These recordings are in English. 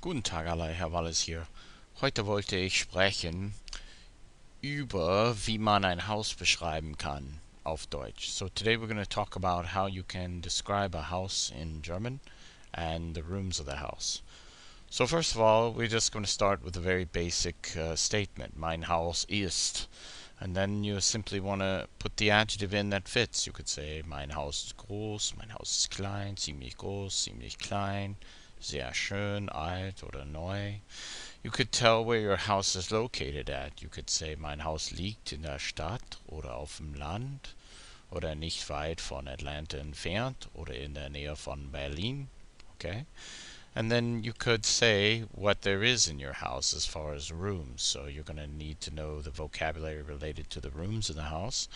Guten Tag alle, Herr Wallis hier. Heute wollte ich sprechen über wie man ein Haus beschreiben kann auf Deutsch. So today we're going to talk about how you can describe a house in German and the rooms of the house. So first of all, we're just going to start with a very basic statement. Mein Haus ist. And then you simply want to put the adjective in that fits. You could say, mein Haus ist groß, mein Haus ist klein, ziemlich groß, ziemlich klein, sehr schön, alt oder neu. You could tell where your house is located at. You could say, mein Haus liegt in der Stadt oder auf dem Land oder nicht weit von Atlanta entfernt oder in der Nähe von Berlin. Okay? And then you could say what there is in your house as far as rooms. So you're going to need to know the vocabulary related to the rooms in the house.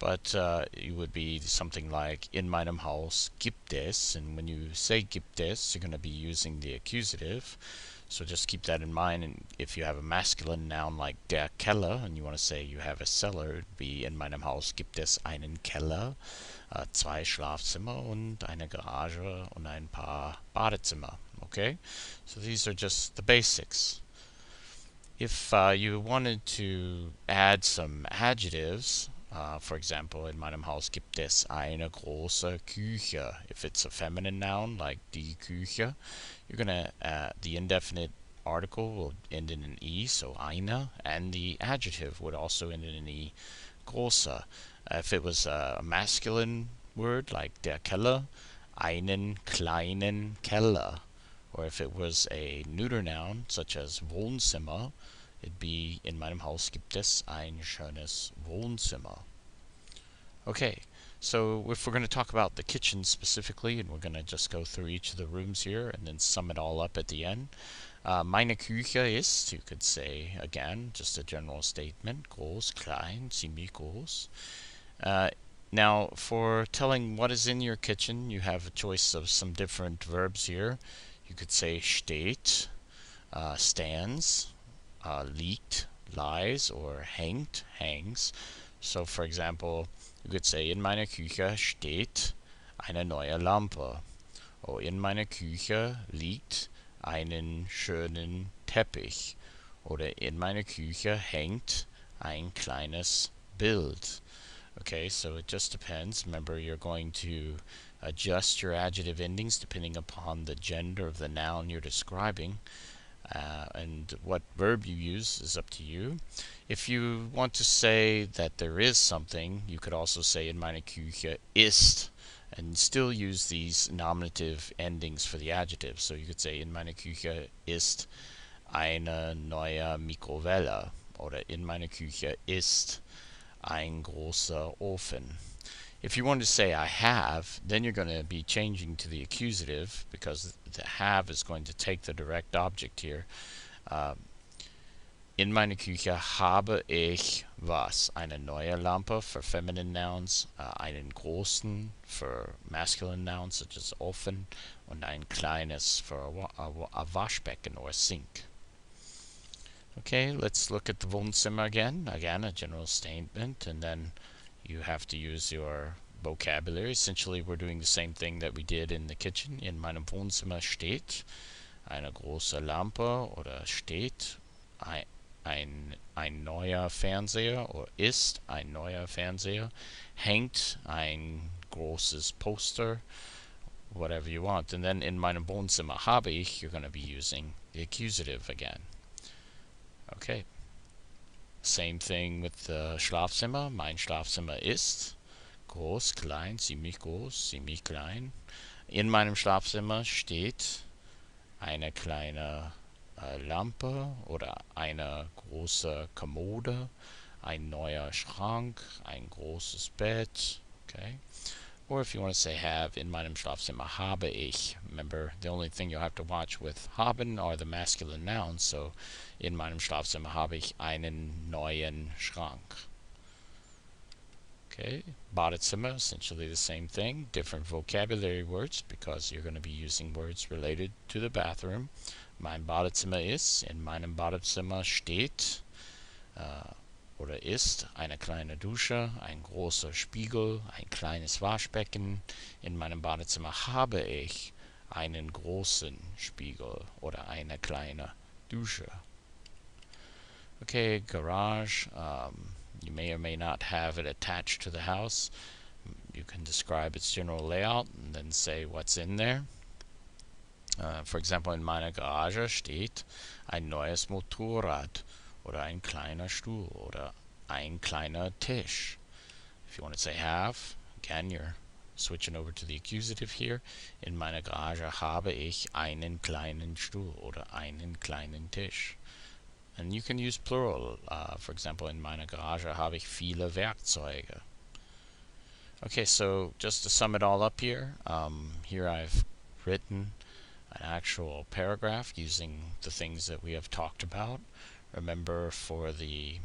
But it would be something like, in meinem Haus gibt es. And when you say gibt es, you're going to be using the accusative. So just keep that in mind. And if you have a masculine noun like der Keller, and you want to say you have a cellar, it would be, in meinem Haus gibt es einen Keller, zwei Schlafzimmer und eine Garage und ein paar Badezimmer. Okay? So these are just the basics. If you wanted to add some adjectives, for example, in meinem Haus gibt es eine große Küche. If it's a feminine noun like die Küche, you're gonna the indefinite article will end in an e, so eine, and the adjective would also end in an e, große. If it was a masculine word like der Keller, einen kleinen Keller. Or if it was a neuter noun such as Wohnzimmer, it'd be, in meinem Haus gibt es ein schönes Wohnzimmer. Okay, so if we're going to talk about the kitchen specifically, and we're going to just go through each of the rooms here and then sum it all up at the end. Meine Küche ist, you could say, again, just a general statement, groß, klein, ziemlich groß. Now, for telling what is in your kitchen, you have a choice of some different verbs here. You could say steht, stands, liegt, lies, or hängt, hangs. So, for example, you could say, in meiner Küche steht eine neue Lampe. Or in meiner Küche liegt einen schönen Teppich. Oder in meiner Küche hängt ein kleines Bild. Okay, so it just depends. Remember, you're going to adjust your adjective endings depending upon the gender of the noun you're describing. And what verb you use is up to you. If you want to say that there is something, you could also say, in meiner Küche ist, and still use these nominative endings for the adjective. So you could say, in meiner Küche ist eine neue Mikrowelle, oder in meiner Küche ist ein großer Ofen. If you want to say I have, then you're going to be changing to the accusative, because the have is going to take the direct object here. In meiner Küche habe ich was? Eine neue Lampe for feminine nouns, einen großen for masculine nouns such as Ofen, und ein kleines for a Waschbecken or a sink. Okay, let's look at the Wohnzimmer again. Again, a general statement, and then you have to use your vocabulary. Essentially, we're doing the same thing that we did in the kitchen. In meinem Wohnzimmer steht eine große Lampe, oder steht ein neuer Fernseher, oder ist ein neuer Fernseher, hängt ein großes Poster, whatever you want. And then in meinem Wohnzimmer habe ich, you're going to be using the accusative again. Okay. Same thing with the Schlafzimmer. Mein Schlafzimmer ist groß, klein, ziemlich groß, ziemlich klein. In meinem Schlafzimmer steht eine kleine Lampe oder eine große Kommode, ein neuer Schrank, ein großes Bett. Okay. Or if you want to say have, in meinem Schlafzimmer habe ich. Remember, the only thing you'll have to watch with haben are the masculine nouns. So, in meinem Schlafzimmer habe ich einen neuen Schrank. Okay, Badezimmer, essentially the same thing. Different vocabulary words because you're going to be using words related to the bathroom. Mein Badezimmer ist, in meinem Badezimmer steht oder ist eine kleine Dusche, ein großer Spiegel, ein kleines Waschbecken. In meinem Badezimmer habe ich einen großen Spiegel oder eine kleine Dusche. Okay, garage. You may or may not have it attached to the house. You can describe its general layout and then say what's in there. For example, in meiner Garage steht ein neues Motorrad oder ein kleiner Stuhl oder ein kleiner Tisch. If you want to say have, again, you're switching over to the accusative here. In meiner Garage habe ich einen kleinen Stuhl oder einen kleinen Tisch. And you can use plural. For example, in meiner Garage habe ich viele Werkzeuge. Okay, so just to sum it all up here, here I've written an actual paragraph using the things that we have talked about. Remember, for the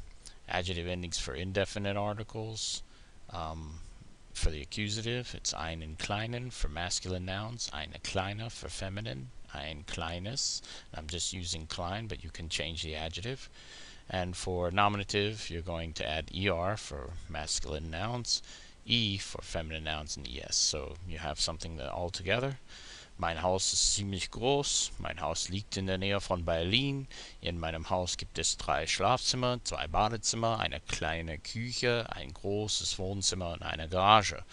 adjective endings for indefinite articles, for the accusative, it's einen kleinen. For masculine nouns, eine kleine. For feminine, ein kleines. I'm just using klein, but you can change the adjective. And for nominative, you're going to add er for masculine nouns, e for feminine nouns, and es. So you have something that all together. Mein Haus ist ziemlich groß. Mein Haus liegt in der Nähe von Berlin. In meinem Haus gibt es 3 Schlafzimmer, 2 Badezimmer, eine kleine Küche, ein großes Wohnzimmer und eine Garage.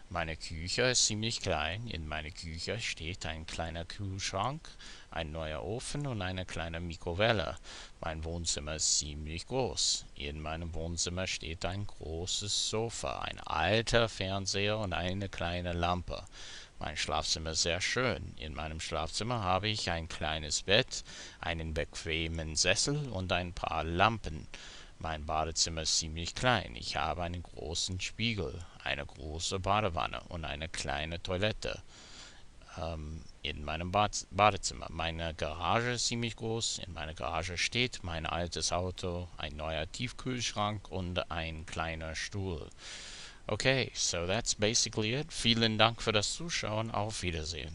Meine Küche ist ziemlich klein. In meiner Küche steht ein kleiner Kühlschrank, ein neuer Ofen und eine kleine Mikrowelle. Mein Wohnzimmer ist ziemlich groß. In meinem Wohnzimmer steht ein großes Sofa, ein alter Fernseher und eine kleine Lampe. Mein Schlafzimmer ist sehr schön. In meinem Schlafzimmer habe ich ein kleines Bett, einen bequemen Sessel und ein paar Lampen. Mein Badezimmer ist ziemlich klein. Ich habe einen großen Spiegel, eine große Badewanne und eine kleine Toilette in meinem Badezimmer. Meine Garage ist ziemlich groß. In meiner Garage steht mein altes Auto, ein neuer Tiefkühlschrank und ein kleiner Stuhl. Okay, so that's basically it. Vielen Dank für das Zuschauen. Auf Wiedersehen.